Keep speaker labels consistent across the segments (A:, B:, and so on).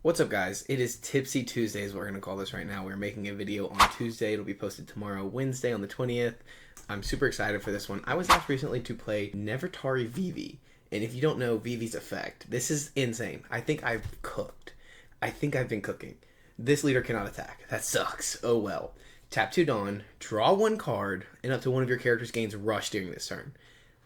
A: What's up, guys? It is Tipsy Tuesday is what we're going to call this right now. We're making a video on Tuesday. It'll be posted tomorrow, Wednesday on the 20th. I'm super excited for this one. I was asked recently to play Nefertari Vivi. And if you don't know Vivi's effect, this is insane. I think I've cooked. I think I've been cooking. This leader cannot attack. That sucks. Oh well. Tap 2 Dawn, draw 1 card, and up to one of your characters gains Rush during this turn.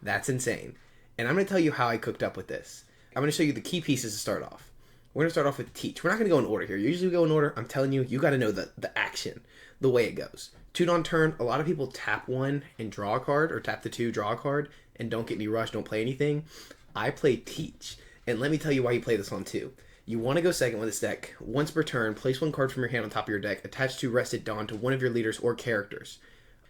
A: That's insane. And I'm going to tell you how I cooked up with this. I'm going to show you the key pieces to start off. We're going to start off with Teach. We're not going to go in order here. Usually we go in order. I'm telling you, you got to know the action, the way it goes. 2 Dawn turn, a lot of people tap 1 and draw a card, or tap the 2, draw a card, and don't get any rush, don't play anything. I play Teach. And let me tell you why you play this on 2. You want to go second with this deck. Once per turn, place 1 card from your hand on top of your deck, attach 2 Rested Dawn to one of your leaders or characters.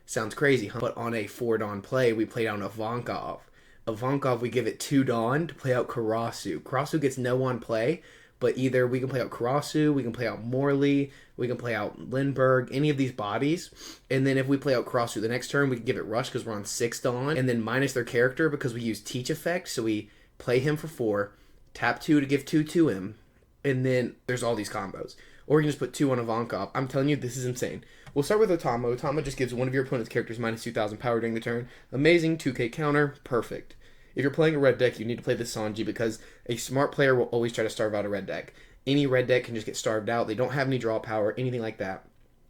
A: Sounds crazy, huh? But on a 4 Dawn play, we play down Ivankov. Ivankov, we give it 2 Dawn to play out Karasu. Karasu gets no on play, but either we can play out Karasu, we can play out Morley, we can play out Lindbergh, any of these bodies. And then if we play out Karasu the next turn, we can give it Rush because we're on 6 Dawn. And then minus their character because we use Teach effect. So we play him for 4, tap 2 to give 2 to him. And then there's all these combos. Or you can just put 2 on Ivankov. I'm telling you, this is insane. We'll start with Otama. Otama just gives one of your opponent's characters minus 2,000 power during the turn. Amazing, 2k counter, perfect. If you're playing a red deck, you need to play the Sanji because a smart player will always try to starve out a red deck. Any red deck can just get starved out. They don't have any draw power, anything like that.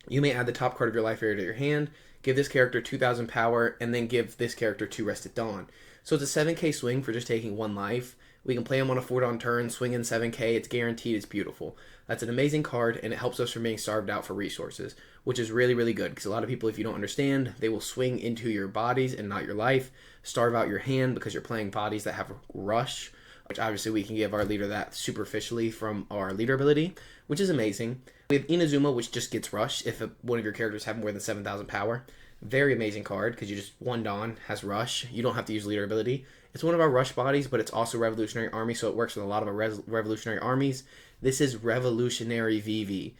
A: You may add the top card of your life area to your hand, give this character 2,000 power, and then give this character 2 Rested Dawn. So it's a 7k swing for just taking 1 life. We can play him on a 4 Dawn turn, swing in 7k. It's guaranteed. It's beautiful. That's an amazing card, and it helps us from being starved out for resources, which is really, really good because a lot of people, if you don't understand, they will swing into your bodies and not your life, starve out your hand because you're playing bodies that have Rush, which obviously we can give our leader that superficially from our leader ability, which is amazing. We have Inazuma, which just gets Rush if one of your characters have more than 7,000 power. Very amazing card because you just 1 Dawn has Rush. You don't have to use leader ability. It's one of our Rush bodies, but it's also Revolutionary Army, so it works with a lot of our Revolutionary Armies. This is Revolutionary Vivi.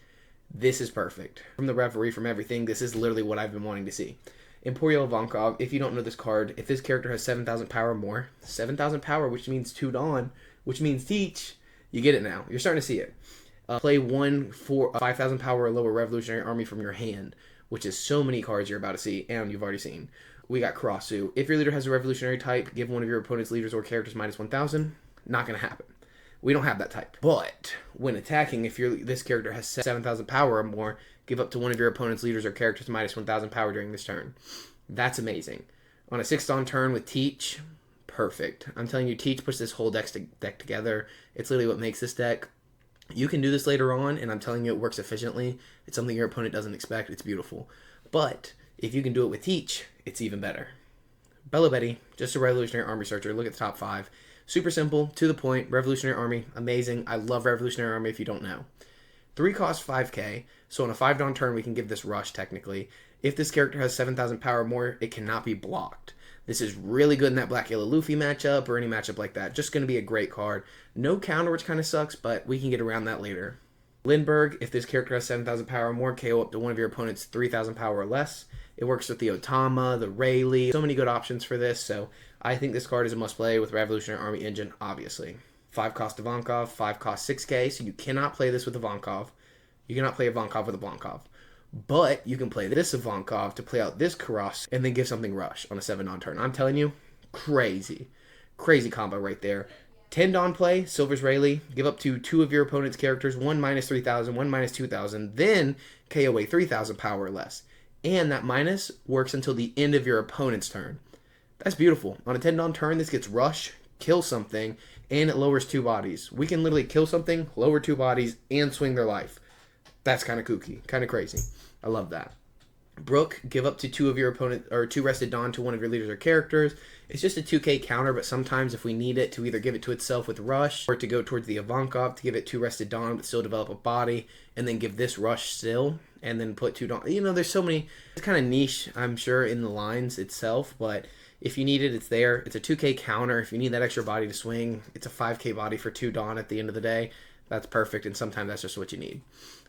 A: This is perfect. From the referee, from everything, this is literally what I've been wanting to see. Emporio Ivankov, if you don't know this card, if this character has 7,000 power or more, 7,000 power, which means 2 Dawn, which means Teach, you get it now. You're starting to see it. Play 1 for 5,000 power or lower Revolutionary Army from your hand, which is so many cards you're about to see, and you've already seen. We got Karasu. If your leader has a revolutionary type, give one of your opponent's leaders or characters minus 1,000. Not going to happen. We don't have that type. But when attacking, if this character has 7,000 power or more, give up to one of your opponent's leaders or characters minus 1,000 power during this turn. That's amazing. On a 6 Dawn turn with Teach, perfect. I'm telling you, Teach puts this whole deck together. It's literally what makes this deck. You can do this later on, and I'm telling you, it works efficiently. It's something your opponent doesn't expect. It's beautiful. But if you can do it with Teach, it's even better. Bella Betty, just a Revolutionary Army searcher. Look at the top 5. Super simple, to the point. Revolutionary Army, amazing. I love Revolutionary Army if you don't know. 3 cost 5k, so on a 5 Dawn turn, we can give this Rush, technically. If this character has 7,000 power or more, it cannot be blocked. This is really good in that Black-Yellow Luffy matchup or any matchup like that. Just going to be a great card. No counter, which kind of sucks, but we can get around that later. Lindbergh, if this character has 7,000 power or more, KO up to one of your opponent's 3,000 power or less. It works with the Otama, the Rayleigh. So many good options for this, so I think this card is a must-play with Revolutionary Army Engine, obviously. 5 cost Ivankov, 5 cost 6k, so you cannot play this with Ivankov. You cannot play Ivankov with Ivankov. But you can play this Ivankov to play out this Karas and then give something Rush on a 7 Dawn turn. I'm telling you, crazy. Crazy combo right there. 10 Dawn play, Silver's Rayleigh. Give up to 2 of your opponent's characters, 1 minus 3,000, 1 minus 2,000. Then KO a 3,000 power or less. And that minus works until the end of your opponent's turn. That's beautiful. On a 10 Dawn turn, this gets Rush, kill something, and it lowers 2 bodies. We can literally kill something, lower 2 bodies, and swing their life. That's kind of kooky, kind of crazy. I love that. Brooke, give up to 2 of your opponent or 2 Rested Dawn to one of your leaders or characters. It's just a 2k counter, but sometimes if we need it to either give it to itself with Rush or to go towards the Ivankov to give it 2 Rested Dawn but still develop a body and then give this Rush still and then put 2 Dawn. You know, there's so many. It's kind of niche, I'm sure, in the lines itself, but if you need it, it's there. It's a 2k counter. If you need that extra body to swing, it's a 5k body for 2 Dawn at the end of the day. That's perfect, and sometimes that's just what you need.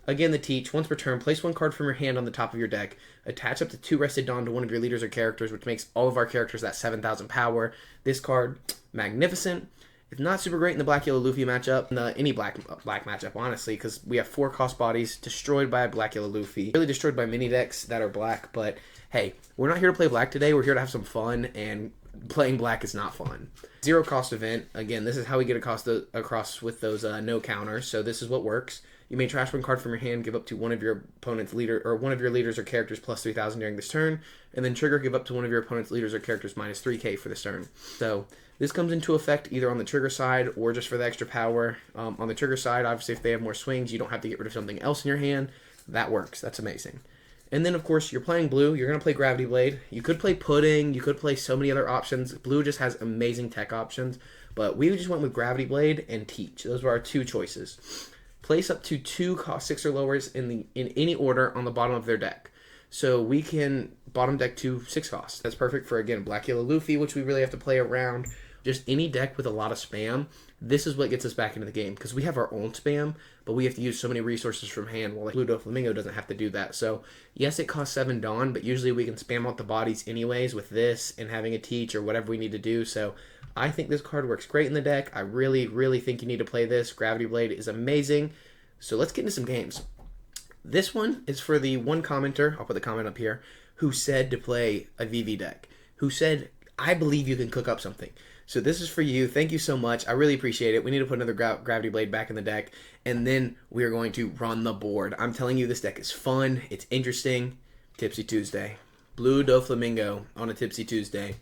A: Again, the Teach. Once per turn, place 1 card from your hand on the top of your deck. Attach up to 2 Rested Dawn to one of your leaders or characters, which makes all of our characters that 7,000 power. This card, magnificent. It's not super great in the Black Yellow Luffy matchup, in any black matchup, honestly, because we have 4 cost bodies destroyed by a Black Yellow Luffy. Really destroyed by mini decks that are black, but hey, we're not here to play black today. We're here to have some fun, and playing black is not fun. 0 cost event. Again, this is how we get across with those no counters, so this is what works. You may trash one card from your hand, give up to one of your opponent's leader or one of your leaders or characters plus 3,000 during this turn, and then trigger, give up to one of your opponent's leaders or characters minus 3k for this turn. So this comes into effect either on the trigger side or just for the extra power. On the trigger side, obviously, if they have more swings, you don't have to get rid of something else in your hand. That works. That's amazing. And then, of course, you're playing blue. You're going to play Gravity Blade. You could play Pudding. You could play so many other options. Blue just has amazing tech options. But we just went with Gravity Blade and Teach. Those were our 2 choices. Place up to 2 cost 6 or lowers in any order on the bottom of their deck. So we can bottom deck 2 6 costs. That's perfect for, again, Black Yellow Luffy, which we really have to play around. Just any deck with a lot of spam. This is what gets us back into the game, because we have our own spam, but we have to use so many resources from hand, while like Blue Doflamingo doesn't have to do that. So yes, it costs 7 Dawn, but usually we can spam out the bodies anyways with this and having a Teach or whatever we need to do. So I think this card works great in the deck. I really, really think you need to play this. Gravity Blade is amazing. So let's get into some games. This one is for the one commenter, I'll put the comment up here, who said to play a Vivi deck, who said, I believe you can cook up something. So this is for you. Thank you so much. I really appreciate it. We need to put another Gravity Blade back in the deck, and then we are going to run the board. I'm telling you, this deck is fun. It's interesting. Tipsy Tuesday. Blue Doflamingo on a Tipsy Tuesday.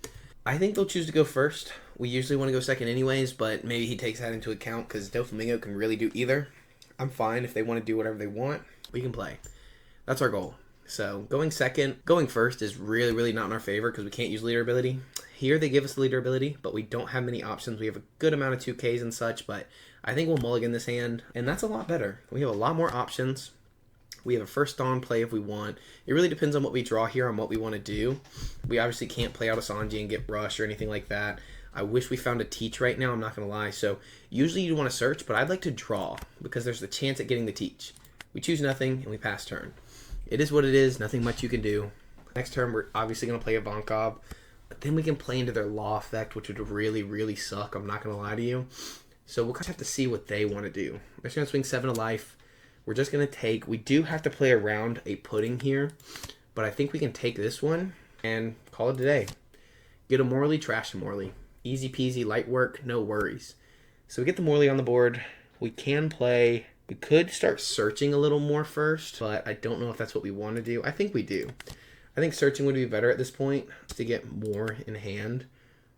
A: I think they'll choose to go first. We usually want to go second anyways, but maybe he takes that into account because Doflamingo can really do either. I'm fine. If they want to do whatever they want, we can play. That's our goal. So going first is really, really not in our favor because we can't use leader ability. Here they give us the leader ability, but we don't have many options. We have a good amount of 2Ks and such, but I think we'll mulligan this hand, and that's a lot better. We have a lot more options. We have a first Dawn play if we want. It really depends on what we draw here, on what we want to do. We obviously can't play out a Sanji and get Rush or anything like that. I wish we found a Teach right now, I'm not going to lie. So usually you want to search, but I'd like to draw because there's the chance at getting the Teach. We choose nothing, and we pass turn. It is what it is. Nothing much you can do. Next turn, we're obviously going to play Ivankov. But then we can play into their Law effect, which would really, really suck. I'm not going to lie to you. So we'll kind of have to see what they want to do. They're going to swing 7 of life. We're just going to take... We do have to play around a Pudding here. But I think we can take this one and call it a day. Get a Morley, trash a Morley. Easy peasy, light work, no worries. So we get the Morley on the board. We can play... We could start searching a little more first, but I don't know if that's what we want to do. I think we do. I think searching would be better at this point to get more in hand.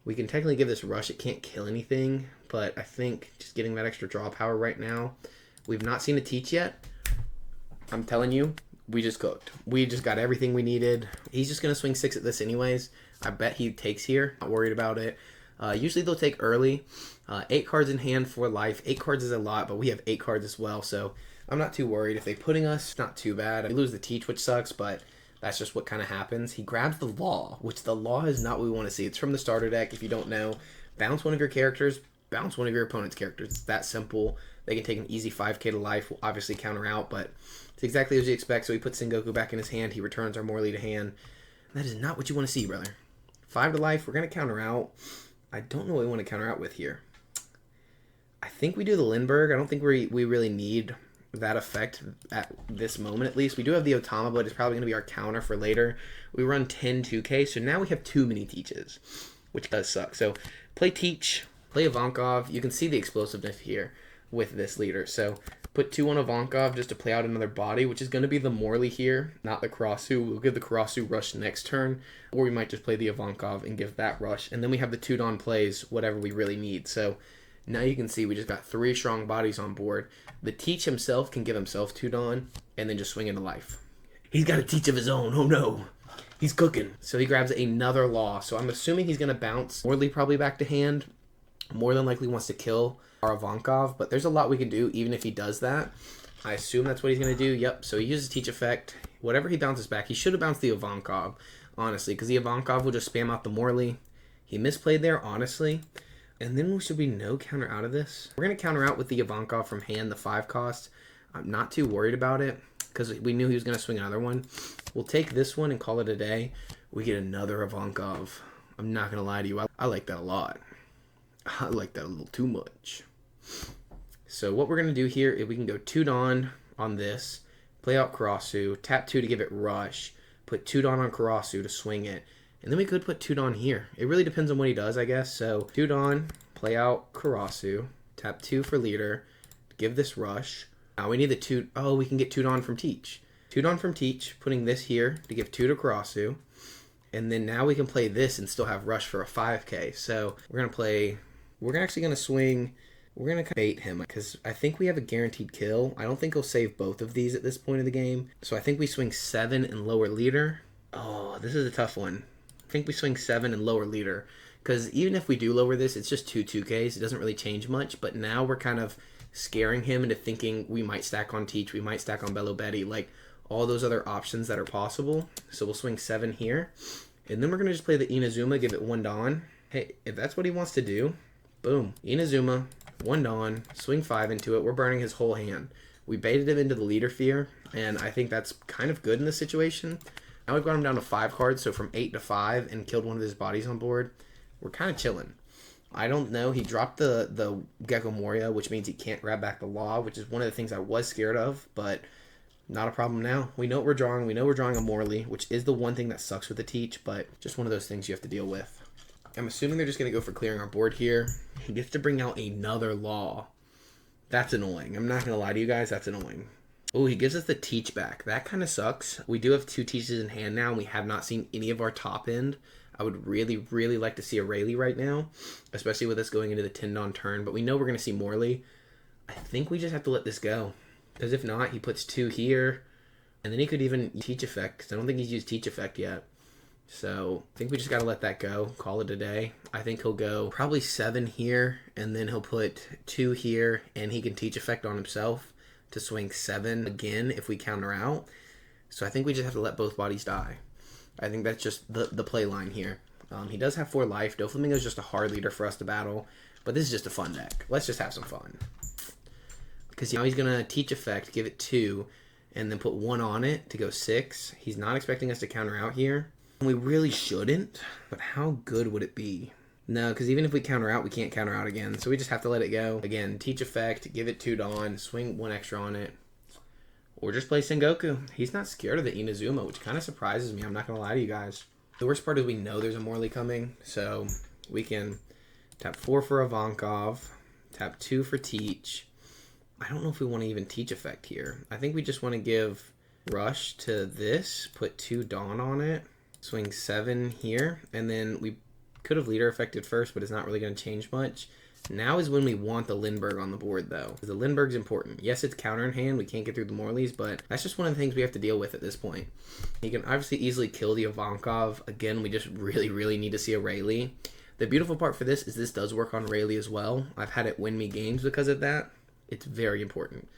A: We can technically give this Rush. It can't kill anything, but I think just getting that extra draw power right now. We've not seen a Teach yet. I'm telling you, we just cooked. We just got everything we needed. He's just going to swing 6 at this anyways. I bet he takes here. Not worried about it. Usually they'll take early. 8 cards in hand for life. 8 cards is a lot, but we have 8 cards as well, so I'm not too worried. If they're putting us, not too bad. We lose the Teach, which sucks, but that's just what kind of happens. He grabs the Law, which the Law is not what we want to see. It's from the starter deck. If you don't know, bounce one of your characters, bounce one of your opponent's characters. It's that simple. They can take an easy 5k to life. We'll obviously counter out, but it's exactly as you expect. So he puts Sengoku back in his hand. He returns our Morley to hand. That is not what you want to see, brother. 5 to life. We're going to counter out. I don't know what we want to counter out with here. I think we do the Lindbergh. I don't think we really need that effect at this moment, at least. We do have the Otama, but it's probably going to be our counter for later. We run 10 2K, so now we have too many Teaches, which does suck. So play Teach, play Ivankov. You can see the explosiveness here with this leader. So put 2 on Ivankov just to play out another body, which is going to be the Morley here, not the Karasu. We'll give the Karasu Rush next turn, or we might just play the Ivankov and give that Rush. And then we have the 2 Dawn plays, whatever we really need. So now you can see we just got 3 strong bodies on board. The Teach himself can give himself 2 Dawn and then just swing into life. He's got a Teach of his own. Oh no. He's cooking. So he grabs another Law. So I'm assuming he's going to bounce Morley probably back to hand. More than likely wants to kill our Ivankov, but there's a lot we can do even if he does that. I assume that's what he's going to do. Yep, so he uses Teach effect. Whatever he bounces back, he should have bounced the Ivankov, honestly, because the Ivankov will just spam out the Morley. He misplayed there, honestly. And then should we no counter out of this? We're going to counter out with the Ivankov from hand, the 5 cost. I'm not too worried about it because we knew he was going to swing another one. We'll take this one and call it a day. We get another Ivankov. I'm not going to lie to you. I like that a lot. I like that a little too much. So what we're going to do here is we can go 2 Dawn on this, play out Karasu, tap 2 to give it rush, put 2 Dawn on Karasu to swing it, and then we could put 2 Dawn here. It really depends on what he does, I guess. So 2 Dawn, play out Karasu, tap 2 for leader, give this rush. Now we need the 2, oh, we can get 2 Dawn from Teach. 2 Dawn from Teach, putting this here to give 2 to Karasu, and then now we can play this and still have rush for a 5k. So we're actually going to swing, we're going to bait him because I think we have a guaranteed kill. I don't think he'll save both of these at this point of the game. So I think we swing 7 and lower leader. Oh, this is a tough one. I think we swing 7 and lower leader because even if we do lower this, it's just 2Ks. It doesn't really change much, but now we're kind of scaring him into thinking we might stack on Teach, we might stack on Bello Betty, like all those other options that are possible. So we'll swing 7 here. And then we're going to just play the Inazuma, give it 1 Dawn. Hey, if that's what he wants to do, boom. Inazuma, 1 Dawn, swing 5 into it. We're burning his whole hand. We baited him into the leader fear, and I think that's kind of good in this situation. Now we've got him down to 5 cards, so from 8 to 5, and killed one of his bodies on board. We're kind of chilling. I don't know. He dropped the Gecko Moria, which means he can't grab back the Law, which is one of the things I was scared of, but not a problem now. We know what we're drawing. We know we're drawing a Morley, which is the one thing that sucks with the Teach, but just one of those things you have to deal with. I'm assuming they're just going to go for clearing our board here. He gets to bring out another Law. That's annoying. I'm not going to lie to you guys. That's annoying. Oh, he gives us the Teach back. That kind of sucks. We do have 2 Teaches in hand now, and we have not seen any of our top end. I would really, really like to see a Rayleigh right now, especially with us going into the 10 Dawn turn, but we know we're going to see Morley. I think we just have to let this go. Because if not, he puts 2 here, and then he could even Teach Effect, because I don't think he's used Teach Effect yet. So I think we just got to let that go, call it a day. I think he'll go probably 7 here, and then he'll put 2 here, and he can Teach Effect on himself to swing 7 again if we counter out. So I think we just have to let both bodies die. I think that's just the play line here. He does have 4 life. Doflamingo is just a hard leader for us to battle, but this is just a fun deck. Let's just have some fun. Because now he's going to Teach Effect, give it 2, and then put 1 on it to go 6. He's not expecting us to counter out here. We really shouldn't, but how good would it be? No, because even if we counter out, we can't counter out again. So we just have to let it go. Again, Teach Effect, give it 2 Dawn, swing 1 extra on it. Or just play Sengoku. He's not scared of the Inazuma, which kind of surprises me. I'm not going to lie to you guys. The worst part is we know there's a Morley coming, so we can tap 4 for Ivankov, tap 2 for Teach. I don't know if we want to even Teach Effect here. I think we just want to give Rush to this, put 2 Dawn on it, swing 7 here, and then we could have Leader Effected first, but it's not really going to change much. Now is when we want the Lindbergh on the board, though. Because the Lindbergh's important. Yes, it's counter in hand. We can't get through the Morleys, but that's just one of the things we have to deal with at this point. He can obviously easily kill the Ivankov. Again, we just really, really need to see a Rayleigh. The beautiful part for this is this does work on Rayleigh as well. I've had it win me games because of that. It's very important.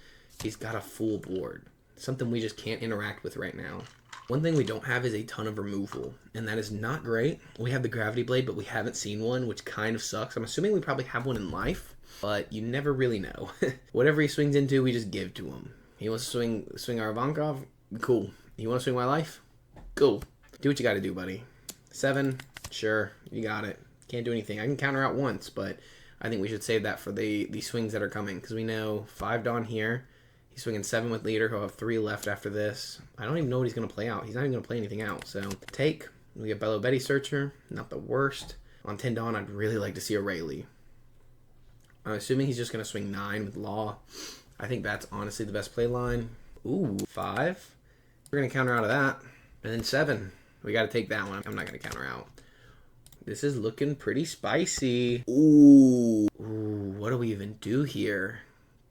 A: He's got a full board. Something we just can't interact with right now. One thing we don't have is a ton of removal, and that is not great. We have the Gravity Blade, but we haven't seen one, which kind of sucks. I'm assuming we probably have one in life, but you never really know. Whatever he swings into, we just give to him. He wants to swing our Ivankov? Cool. You want to swing my life? Cool. Do what you got to do, buddy. 7? Sure. You got it. Can't do anything. I can counter out once, but I think we should save that for the swings that are coming, because we know 5 Dawn here. He's swinging 7 with leader. He'll have 3 left after this. I don't even know what he's going to play out. He's not even going to play anything out. So take. We get Bello Betty Searcher. Not the worst. On 10 Dawn, I'd really like to see a Rayleigh. I'm assuming he's just going to swing 9 with Law. I think that's honestly the best play line. Ooh, 5. We're going to counter out of that. And then 7. We got to take that one. I'm not going to counter out. This is looking pretty spicy. Ooh. Ooh, what do we even do here?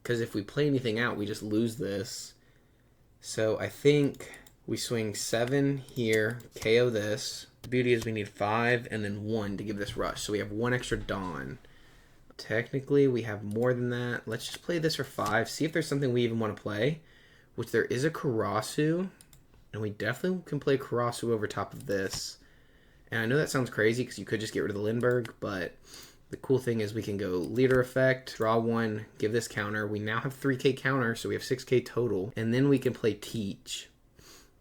A: Because if we play anything out, we just lose this. So I think we swing 7 here, KO this. The beauty is we need 5 and then 1 to give this rush. So we have 1 extra Dawn. Technically, we have more than that. Let's just play this for 5. See if there's something we even want to play. Which there is a Karasu. And we definitely can play Karasu over top of this. And I know that sounds crazy because you could just get rid of the Lindbergh, but the cool thing is we can go Leader Effect, draw 1, give this counter. We now have 3k counter, so we have 6k total. And then we can play Teach.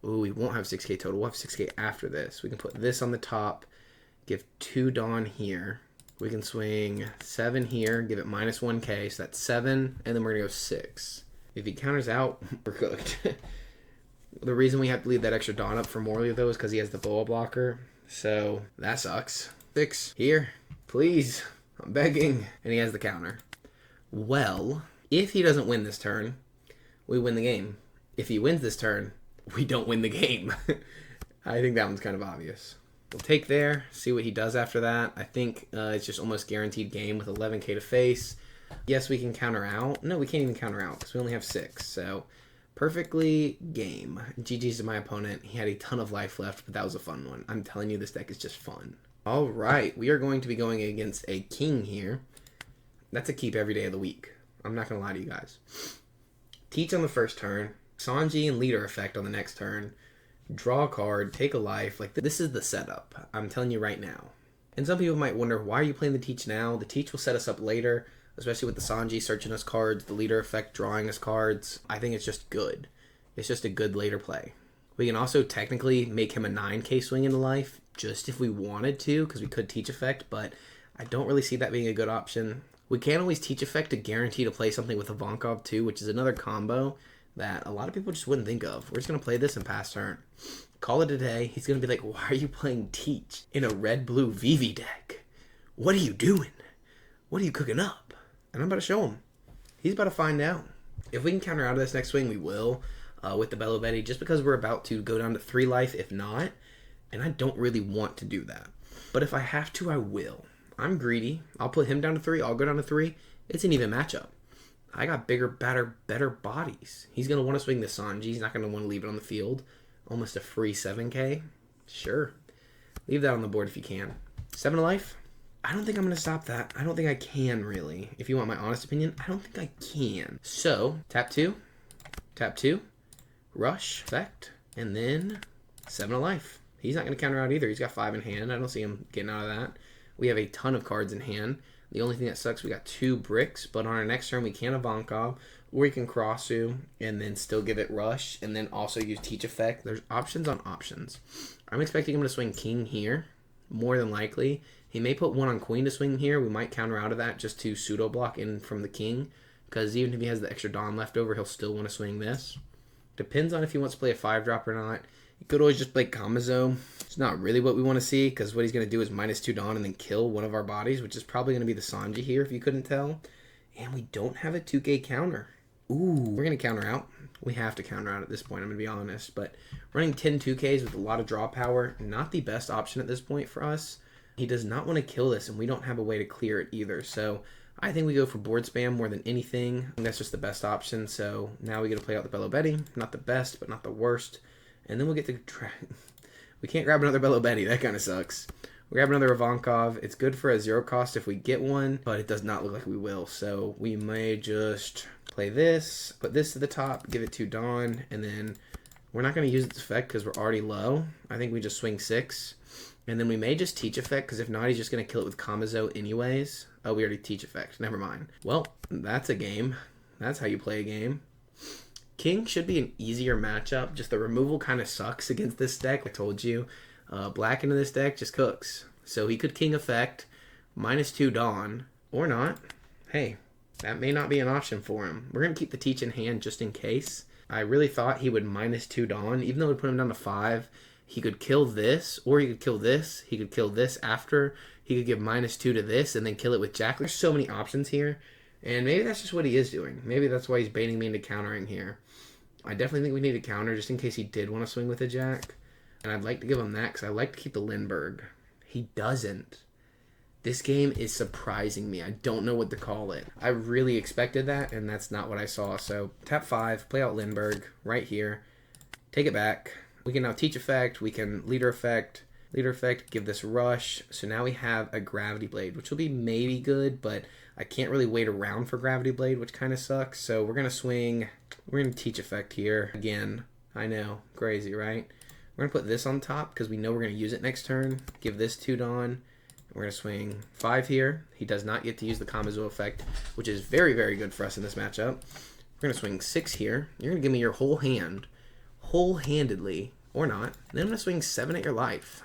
A: Ooh, we won't have 6k total. We'll have 6k after this. We can put this on the top, give 2 Dawn here. We can swing 7 here, give it minus 1k, so that's 7, and then we're going to go 6. If he counters out, we're cooked. The reason we have to leave that extra Dawn up for Morley, though, is because he has the Boa blocker, so that sucks. 6 here, please, I'm begging. And he has the counter. Well, if he doesn't win this turn, we win the game. If he wins this turn, we don't win the game. I think that one's kind of obvious. We'll take there, see what he does after that. I think it's just almost guaranteed game with 11k to face. Yes, we can counter out. No, we can't even counter out because we only have 6. So perfectly game. GG's to my opponent. He had a ton of life left, but that was a fun one. I'm telling you, this deck is just fun. All right, we are going to be going against a king here. That's a keep every day of the week. I'm not going to lie to you guys. Teach on the first turn. Sanji and leader effect on the next turn. Draw a card, take a life. Like, this is the setup. I'm telling you right now. And some people might wonder, why are you playing the Teach now? The Teach will set us up later, especially with the Sanji searching us cards, the leader effect drawing us cards. I think it's just good. It's just a good later play. We can also technically make him a 9k swing into life, just if we wanted to, because we could Teach effect, but I don't really see that being a good option. We can always Teach effect to guarantee to play something with Ivankov too, which is another combo that a lot of people just wouldn't think of. We're just going to play this and pass turn. Call it a day. He's going to be like, why are you playing Teach in a red-blue Vivi deck? What are you doing? What are you cooking up? And I'm about to show him. He's about to find out. If we can counter out of this next swing, we will with the Bello Betty, just because we're about to go down to 3 life if not. And I don't really want to do that. But if I have to, I will. I'm greedy. I'll put him down to 3. I'll go down to 3. It's an even matchup. I got bigger, better bodies. He's going to want to swing the Sanji. He's not going to want to leave it on the field. Almost a free 7k. Sure. Leave that on the board if you can. 7 to life? I don't think I'm going to stop that. I don't think I can, really. If you want my honest opinion, I don't think I can. So, tap 2. Tap 2. Rush. Effect. And then 7 to life. He's not going to counter out either. He's got 5 in hand. I don't see him getting out of that. We have a ton of cards in hand. The only thing that sucks, we got 2 bricks, but on our next turn, we can Ivankov, or we can Crossu, and then still give it Rush, and then also use Teach Effect. There's options on options. I'm expecting him to swing King here, more than likely. He may put 1 on Queen to swing here. We might counter out of that just to pseudo-block in from the King, because even if he has the extra Dawn left over, he'll still want to swing this. Depends on if he wants to play a 5-drop or not. He could always just play Kamazo. It's not really what we want to see, because what he's going to do is -2 Dawn and then kill one of our bodies, which is probably going to be the Sanji here, if you couldn't tell. And we don't have a 2k counter. Ooh, we're going to counter out. We have to counter out at this point, I'm going to be honest. But running 10 2ks with a lot of draw power, not the best option at this point for us. He does not want to kill this, and we don't have a way to clear it either. So I think we go for board spam more than anything. And that's just the best option. So now we get to play out the Bello Betty. Not the best, but not the worst. And then we'll get to try. We can't grab another Bello Betty. That kind of sucks. We grab another Ivankov. It's good for a 0 cost if we get one, but it does not look like we will. So we may just play this, put this to the top, give it 2 Dawn, and then we're not going to use its effect because we're already low. I think we just swing 6. And then we may just Teach effect, because if not, he's just going to kill it with Kamazo anyways. Oh, we already Teach effect. Never mind. Well, that's a game. That's how you play a game. King should be an easier matchup. Just the removal kind of sucks against this deck. I told you. Black into this deck just cooks. So he could King effect, -2 Dawn, or not. Hey, that may not be an option for him. We're going to keep the Teach in hand just in case. I really thought he would -2 Dawn. Even though it would put him down to 5, he could kill this, or he could kill this. He could kill this after. He could give -2 to this and then kill it with Jack. There's so many options here. And maybe that's just what he is doing. Maybe that's why he's baiting me into countering here. I definitely think we need a counter just in case he did want to swing with a Jack. And I'd like to give him that because I like to keep the Lindbergh. He doesn't. This game is surprising me. I don't know what to call it. I really expected that, and that's not what I saw. So tap 5, play out Lindbergh right here. Take it back. We can now Teach effect. We can leader effect, give this Rush. So now we have a Gravity Blade, which will be maybe good, but I can't really wait around for Gravity Blade, which kind of sucks. So we're going to swing. We're going to Teach effect here. Again, I know. Crazy, right? We're going to put this on top because we know we're going to use it next turn. Give this 2 Dawn. We're going to swing 5 here. He does not get to use the Kamazo effect, which is very, very good for us in this matchup. We're going to swing 6 here. You're going to give me your whole hand, whole-handedly, or not. And then I'm going to swing 7 at your life.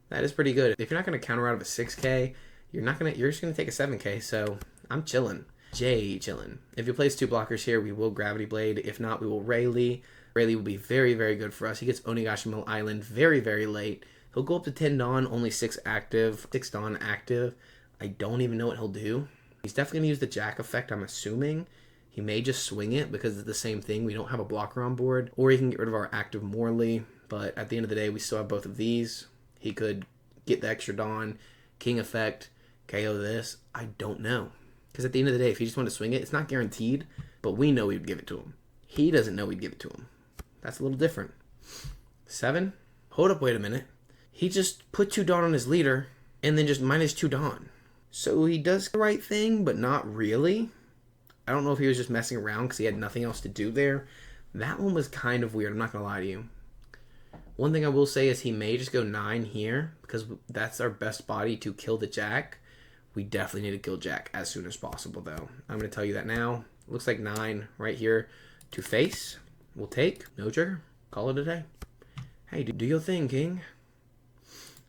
A: That is pretty good. If you're not going to counter out of a 6K, you're just gonna take a 7k, so I'm chilling. Jay chillin'. If he plays 2 blockers here, we will Gravity Blade. If not, we will Rayleigh. Rayleigh will be very, very good for us. He gets Onigashima Island very, very late. He'll go up to 10 Dawn, only 6 active. 6 Dawn active. I don't even know what he'll do. He's definitely going to use the Jack effect, I'm assuming. He may just swing it because it's the same thing. We don't have a blocker on board. Or he can get rid of our active Morley. But at the end of the day, we still have both of these. He could get the extra Dawn, King effect, KO this. I don't know. Because at the end of the day, if he just wanted to swing it, it's not guaranteed, but we know we'd give it to him. He doesn't know we'd give it to him. That's a little different. 7? Hold up, wait a minute. He just put 2 Dawn on his leader, and then just minus 2 Dawn. So he does the right thing, but not really. I don't know if he was just messing around because he had nothing else to do there. That one was kind of weird, I'm not going to lie to you. One thing I will say is he may just go 9 here, because that's our best body to kill the Jack. We definitely need to kill Jack as soon as possible, though. I'm going to tell you that now. Looks like 9 right here to face. We'll take. No trigger. Call it a day. Hey, do your thing, King.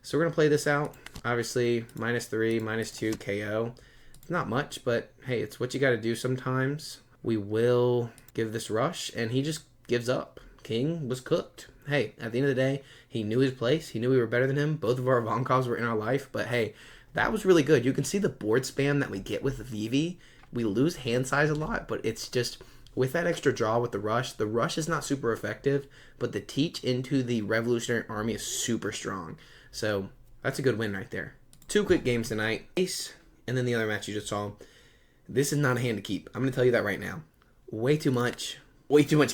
A: So we're going to play this out. Obviously, -3, -2, KO. It's not much, but hey, it's what you got to do sometimes. We will give this rush, and he just gives up. King was cooked. Hey, at the end of the day, he knew his place. He knew we were better than him. Both of our Ivankovs were in our life, but hey, that was really good. You can see the board spam that we get with Vivi. We lose hand size a lot, but it's just with that extra draw with the rush is not super effective, but the teach into the Revolutionary Army is super strong. So that's a good win right there. 2 quick games tonight. Ace, and then the other match you just saw. This is not a hand to keep. I'm going to tell you that right now. Way too much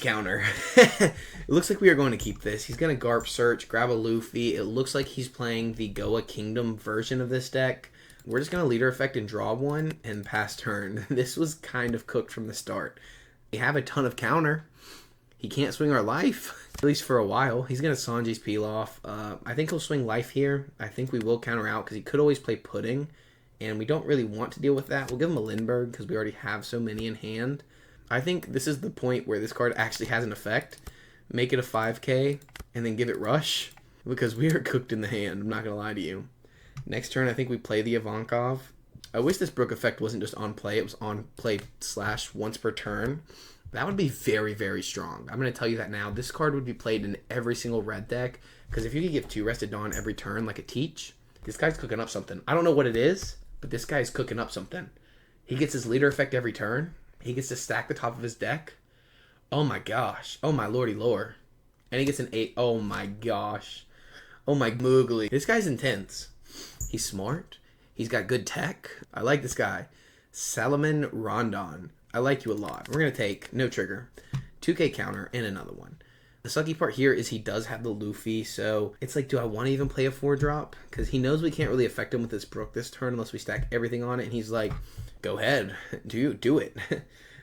A: counter. It looks like we are going to keep this. He's going to Garp Search, grab a Luffy. It looks like he's playing the Goa Kingdom version of this deck. We're just going to leader effect and draw 1 and pass turn. This was kind of cooked from the start. We have a ton of counter. He can't swing our life, at least for a while. He's going to Sanji's peel off. I think he'll swing life here. I think we will counter out because he could always play Pudding, and we don't really want to deal with that. We'll give him a Lindbergh because we already have so many in hand. I think this is the point where this card actually has an effect. Make it a 5k and then give it rush because we are cooked in the hand. I'm not going to lie to you. Next turn, I think we play the Ivankov. I wish this Brook effect wasn't just on play. It was on play / once per turn. That would be very, very strong. I'm going to tell you that now. This card would be played in every single red deck because if you could give 2 Rested Dawn every turn like a teach, this guy's cooking up something. I don't know what it is, but this guy's cooking up something. He gets his leader effect every turn. He gets to stack the top of his deck. Oh my gosh. Oh my lordy lore. And he gets an 8. Oh my gosh. Oh my moogly. This guy's intense. He's smart. He's got good tech. I like this guy. Salomon Rondon. I like you a lot. We're going to take no trigger. 2k counter and another one. The sucky part here is he does have the Luffy, so it's like, do I want to even play a 4-drop? Because he knows we can't really affect him with this Brook this turn unless we stack everything on it, and he's like, go ahead. Do it.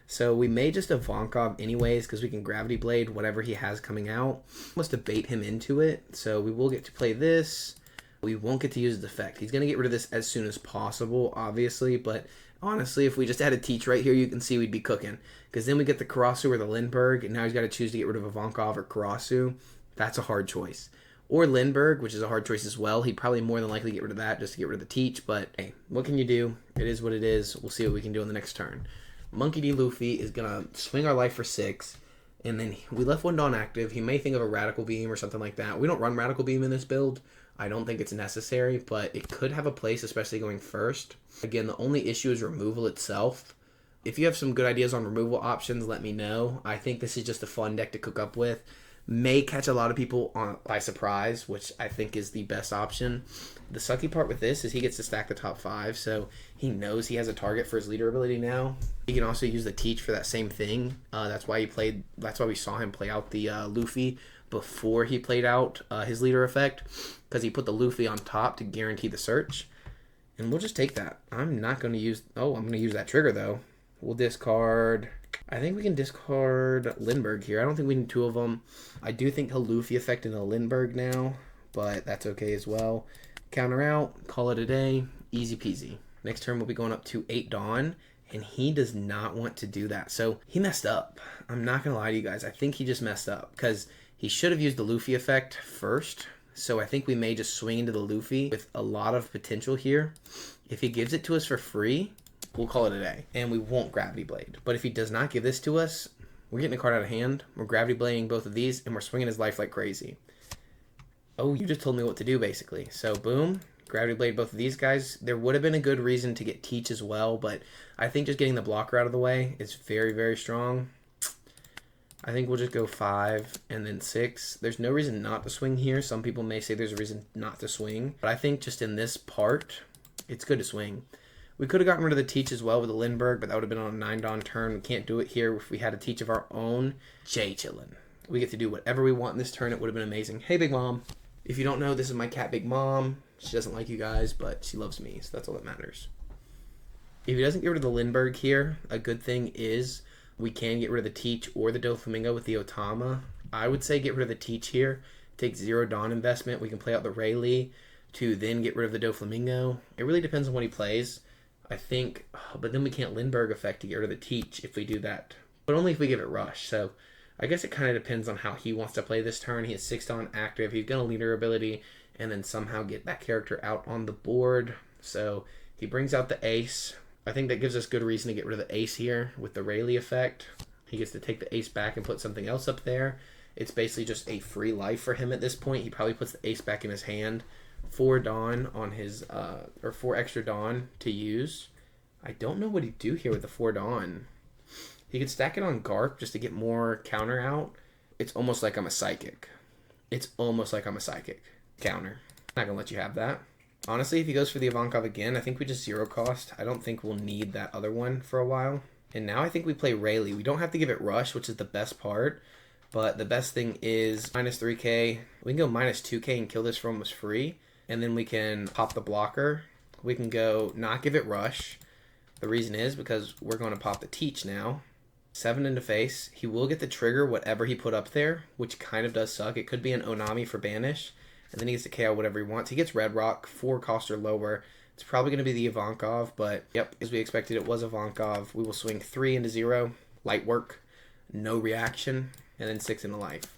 A: So we may just Ivankov anyways because we can Gravity Blade whatever he has coming out. Must have bait him into it, so we will get to play this. We won't get to use the effect. He's going to get rid of this as soon as possible, obviously, but honestly, if we just had a teach right here, you can see we'd be cooking. Because then we get the Karasu or the Lindbergh, and now he's got to choose to get rid of Ivankov or Karasu. That's a hard choice. Or Lindbergh, which is a hard choice as well. He'd probably more than likely get rid of that just to get rid of the teach, but hey, what can you do? It is what it is. We'll see what we can do on the next turn. Monkey D. Luffy is going to swing our life for 6, and then we left 1 Dawn active. He may think of a Radical Beam or something like that. We don't run Radical Beam in this build. I don't think it's necessary, but it could have a place, especially going first. Again, the only issue is removal itself. If you have some good ideas on removal options, let me know. I think this is just a fun deck to cook up with. May catch a lot of people by surprise, which I think is the best option. The sucky part with this is he gets to stack the top 5, so he knows he has a target for his leader ability now. He can also use the teach for that same thing. That's why we saw him play out the Luffy before he played out his leader effect, because he put the Luffy on top to guarantee the search. And we'll just take that. I'm not going to use... Oh, I'm going to use that trigger, though. We'll discard... I think we can discard Lindbergh here. I don't think we need 2 of them. I do think he'll Luffy effect in a Lindbergh now, but that's okay as well. Counter out. Call it a day. Easy peasy. Next turn, we'll be going up to 8 Dawn, and he does not want to do that. So he messed up. I'm not going to lie to you guys. I think he just messed up, because he should have used the Luffy effect first. So I think we may just swing into the Luffy with a lot of potential here. If he gives it to us for free, we'll call it a day, and we won't Gravity Blade. But if he does not give this to us, we're getting a card out of hand, we're Gravity Blading both of these, and we're swinging his life like crazy. Oh, you just told me what to do, basically. So, boom, Gravity Blade both of these guys. There would have been a good reason to get Teach as well, but I think just getting the blocker out of the way is very, very strong. I think we'll just go 5 and then 6. There's no reason not to swing here. Some people may say there's a reason not to swing, but I think just in this part, it's good to swing. We could have gotten rid of the Teach as well with the Lindbergh, but that would have been on a 9 Dawn turn. We can't do it here. If we had a Teach of our own, Jay chillin'. We get to do whatever we want in this turn. It would have been amazing. Hey, Big Mom. If you don't know, this is my cat, Big Mom. She doesn't like you guys, but she loves me, so that's all that matters. If he doesn't get rid of the Lindbergh here, a good thing is we can get rid of the Teach or the Doflamingo with the Otama. I would say get rid of the Teach here. Take 0 Dawn investment. We can play out the Rayleigh to then get rid of the Doflamingo. It really depends on what he plays. I think, but then we can't Lindbergh effect to get rid of the Teach if we do that. But only if we give it Rush. So I guess it kind of depends on how he wants to play this turn. He has 6 Dawn active. He's going to leader ability and then somehow get that character out on the board. So he brings out the Ace. I think that gives us good reason to get rid of the Ace here with the Rayleigh effect. He gets to take the Ace back and put something else up there. It's basically just a free life for him at this point. He probably puts the Ace back in his hand. 4 Dawn on his, or 4 extra Dawn to use. I don't know what he'd do here with the 4 Dawn. He could stack it on Garp just to get more counter out. It's almost like I'm a Psychic. It's almost like I'm a Psychic. Counter. Not gonna let you have that. Honestly, if he goes for the Ivankov again, I think we just 0 cost. I don't think we'll need that other one for a while. And now I think we play Rayleigh. We don't have to give it Rush, which is the best part. But the best thing is minus 3k. We can go minus 2k and kill this for almost free. And then we can pop the blocker. We can go not give it Rush. The reason is because we're going to pop the Teach now. 7 into face. He will get the trigger whatever he put up there, which kind of does suck. It could be an Onami for Banish. And then he gets to KO whatever he wants. He gets Red Rock, 4 cost or lower. It's probably going to be the Ivankov, but yep, as we expected, it was Ivankov. We will swing 3 into 0. Light work. No reaction. And then 6 into life.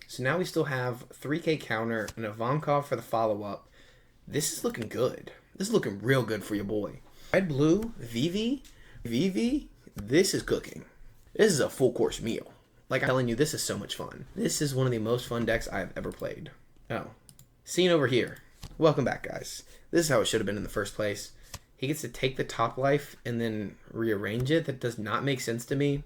A: So now we still have 3k counter and Ivankov for the follow-up. This is looking good. This is looking real good for your boy. Red, blue, Vivi, this is cooking. This is a full course meal. Like I'm telling you, this is so much fun. This is one of the most fun decks I've ever played. Oh. Scene over here. Welcome back, guys. This is how it should have been in the first place. He gets to take the top life and then rearrange it. That does not make sense to me.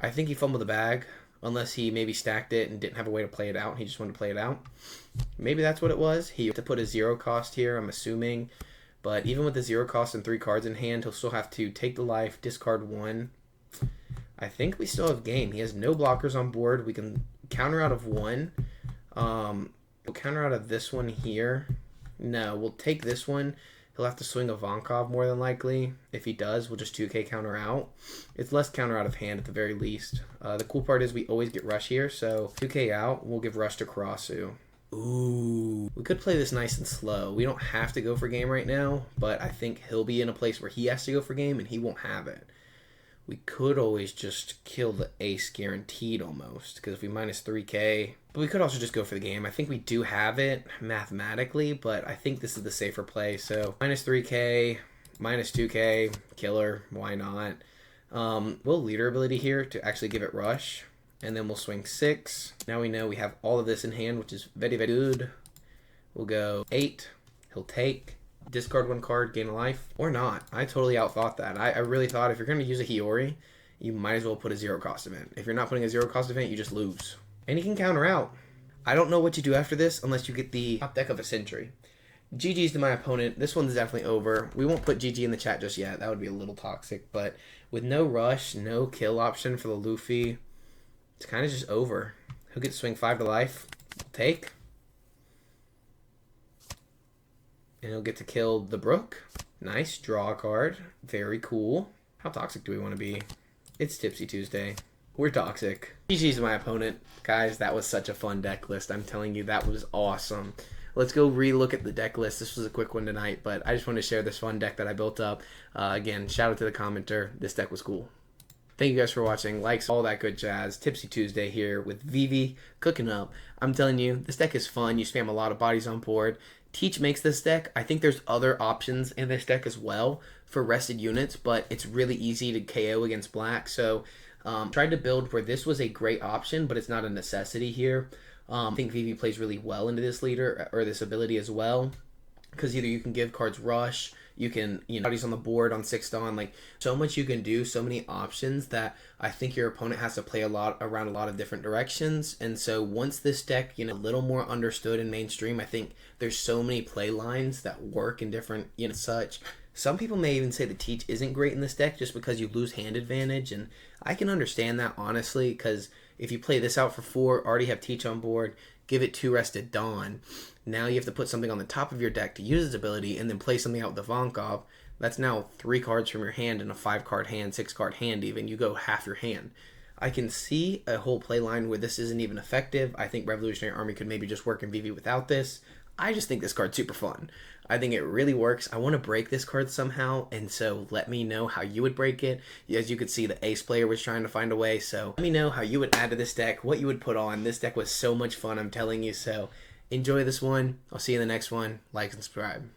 A: I think he fumbled the bag. Unless he maybe stacked it and didn't have a way to play it out. He just wanted to play it out. Maybe that's what it was. He had to put a 0 cost here, I'm assuming. But even with the 0 cost and 3 cards in hand, he'll still have to take the life, discard 1. I think we still have game. He has no blockers on board. We can counter out of 1. We'll counter out of this one here. No, we'll take this one. He'll have to swing a Ivankov more than likely. If he does, we'll just 2k counter out. It's less counter out of hand at the very least. The cool part is we always get Rush here, so 2k out, we'll give Rush to Karasu. Ooh. We could play this nice and slow. We don't have to go for game right now, but I think he'll be in a place where he has to go for game and he won't have it. We could always just kill the Ace guaranteed almost, because if we minus 3k, but we could also just go for the game. I think we do have it mathematically, but I think this is the safer play. So minus 3k, minus 2k, killer, why not? We'll leader ability here to actually give it Rush, and then we'll swing 6. Now we know we have all of this in hand, which is very, very good. We'll go 8, he'll take. Discard 1 card, gain a life, or not. I totally outthought that. I really thought if you're going to use a Hiyori, you might as well put a 0 cost event. If you're not putting a 0 cost event, you just lose. And you can counter out. I don't know what you do after this unless you get the top deck of a Sentry. GG's to my opponent. This one's definitely over. We won't put GG in the chat just yet. That would be a little toxic. But with no Rush, no kill option for the Luffy, it's kind of just over. He'll get to swing 5 to life. Take. And he'll get to kill the Brook. Nice. Draw a card. Very cool. How toxic do we want to be? It's Tipsy Tuesday. We're toxic. GG's my opponent. Guys, that was such a fun deck list. I'm telling you, that was awesome. Let's go re-look at the deck list. This was a quick one tonight, but I just wanted to share this fun deck that I built up. Again, shout out to the commenter. This deck was cool. Thank you guys for watching. Likes, all that good jazz. Tipsy Tuesday here with Vivi cooking up. I'm telling you, this deck is fun. You spam a lot of bodies on board. Teach makes this deck. I think there's other options in this deck as well for rested units, but it's really easy to KO against black. So tried to build where this was a great option, but it's not a necessity here. I think Vivi plays really well into this leader or this ability as well, because either you can give cards rush, you can, bodies on the board on 6 Dawn, like so much you can do, so many options that I think your opponent has to play around a lot of different directions. And so once this deck, a little more understood in mainstream, I think there's so many play lines that work in different, such. Some people may even say the Teach isn't great in this deck just because you lose hand advantage, and I can understand that honestly, because if you play this out for 4, already have Teach on board, give it 2 rested Dawn, now you have to put something on the top of your deck to use its ability and then play something out with the Vonkov. That's now 3 cards from your hand and a 5-card hand, 6-card hand even. You go half your hand. I can see a whole play line where this isn't even effective. I think Revolutionary Army could maybe just work in Vivi without this. I just think this card's super fun. I think it really works. I want to break this card somehow, and so let me know how you would break it. As you could see, the Ace player was trying to find a way, so let me know how you would add to this deck, what you would put on. This deck was so much fun, I'm telling you, so enjoy this one. I'll see you in the next one. Like and subscribe.